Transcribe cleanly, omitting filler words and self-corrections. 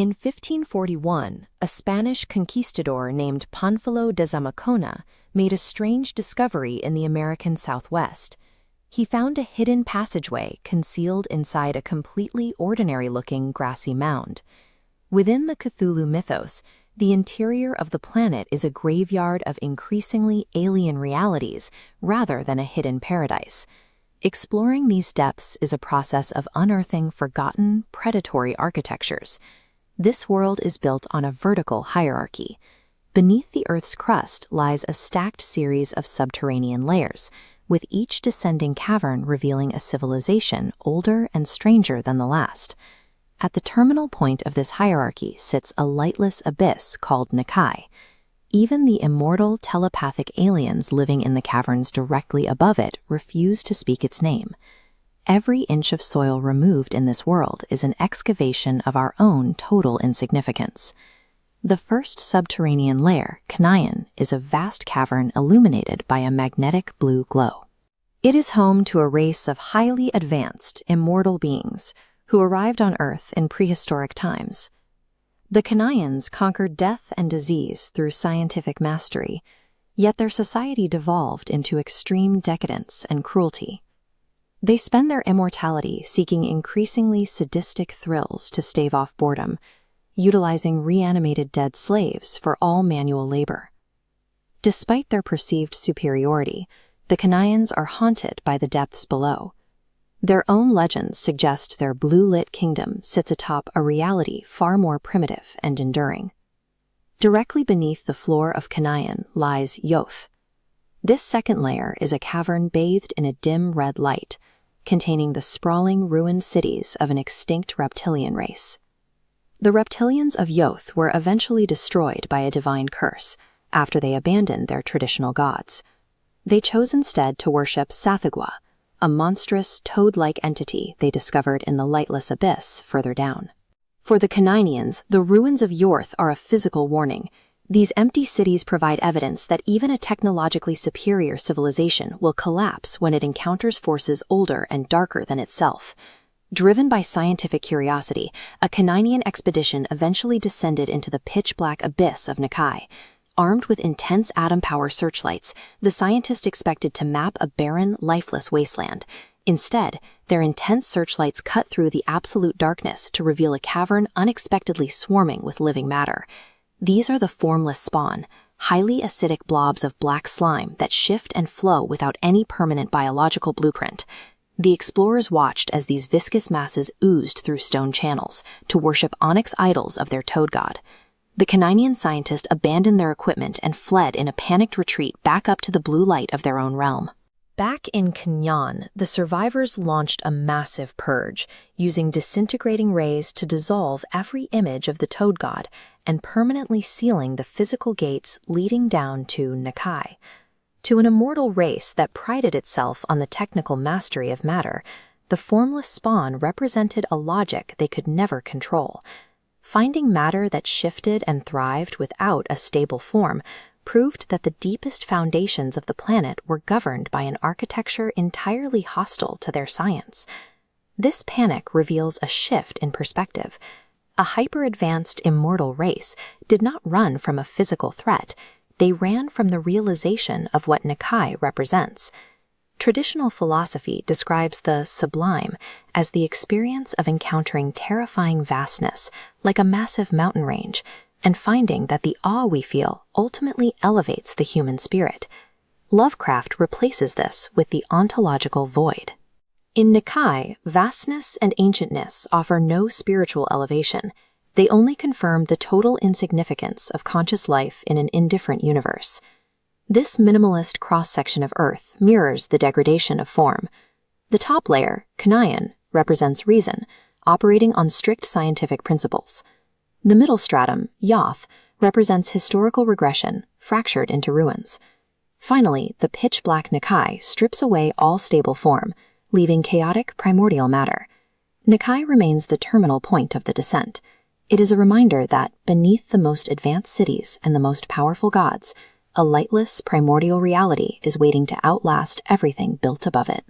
In 1541, a Spanish conquistador named Pánfilo de Zamacona made a strange discovery in the American Southwest. He found a hidden passageway concealed inside a completely ordinary-looking grassy mound. Within the Cthulhu mythos, the interior of the planet is a graveyard of increasingly alien realities rather than a hidden paradise. Exploring these depths is a process of unearthing forgotten, predatory architectures. This world is built on a vertical hierarchy. Beneath the Earth's crust lies a stacked series of subterranean layers, with each descending cavern revealing a civilization older and stranger than the last. At the terminal point of this hierarchy sits a lightless abyss called Nakai. Even the immortal telepathic aliens living in the caverns directly above it refuse to speak its name. Every inch of soil removed in this world is an excavation of our own total insignificance. The first subterranean layer, Kanayan, is a vast cavern illuminated by a magnetic blue glow. It is home to a race of highly advanced, immortal beings who arrived on Earth in prehistoric times. The Kanayans conquered death and disease through scientific mastery, yet their society devolved into extreme decadence and cruelty. They spend their immortality seeking increasingly sadistic thrills to stave off boredom, utilizing reanimated dead slaves for all manual labor. Despite their perceived superiority, the Kanayans are haunted by the depths below. Their own legends suggest their blue-lit kingdom sits atop a reality far more primitive and enduring. Directly beneath the floor of Kanayan lies Yoth. This second layer is a cavern bathed in a dim red light, containing the sprawling ruined cities of an extinct reptilian race. The reptilians of Yoth were eventually destroyed by a divine curse after they abandoned their traditional gods. They chose instead to worship Tsathoggua, a monstrous toad-like entity they discovered in the lightless abyss further down. For the Kanayans, the ruins of Yoth are a physical warning. These empty cities provide evidence that even a technologically superior civilization will collapse when it encounters forces older and darker than itself. Driven by scientific curiosity, a Kanayanian expedition eventually descended into the pitch-black abyss of Nakai. Armed with intense atom power searchlights, the scientists expected to map a barren, lifeless wasteland. Instead, their intense searchlights cut through the absolute darkness to reveal a cavern unexpectedly swarming with living matter. These are the Formless Spawn, highly acidic blobs of black slime that shift and flow without any permanent biological blueprint. The explorers watched as these viscous masses oozed through stone channels to worship onyx idols of their toad god. The Kanayanian scientists abandoned their equipment and fled in a panicked retreat back up to the blue light of their own realm. Back in Kanyan, the survivors launched a massive purge, using disintegrating rays to dissolve every image of the toad god and permanently sealing the physical gates leading down to Nakai. To an immortal race that prided itself on the technical mastery of matter, the Formless Spawn represented a logic they could never control. Finding matter that shifted and thrived without a stable form proved that the deepest foundations of the planet were governed by an architecture entirely hostile to their science. This panic reveals a shift in perspective. A hyper-advanced immortal race did not run from a physical threat. They ran from the realization of what Nakai represents. Traditional philosophy describes the Sublime as the experience of encountering terrifying vastness, like a massive mountain range, and finding that the awe we feel ultimately elevates the human spirit. Lovecraft replaces this with the ontological void. In Nakai, vastness and ancientness offer no spiritual elevation. They only confirm the total insignificance of conscious life in an indifferent universe. This minimalist cross-section of Earth mirrors the degradation of form. The top layer, Kanayan, represents reason, operating on strict scientific principles. The middle stratum, Yoth, represents historical regression, fractured into ruins. Finally, the pitch-black Nakai strips away all stable form, leaving chaotic primordial matter. Nakai remains the terminal point of the descent. It is a reminder that, beneath the most advanced cities and the most powerful gods, a lightless primordial reality is waiting to outlast everything built above it.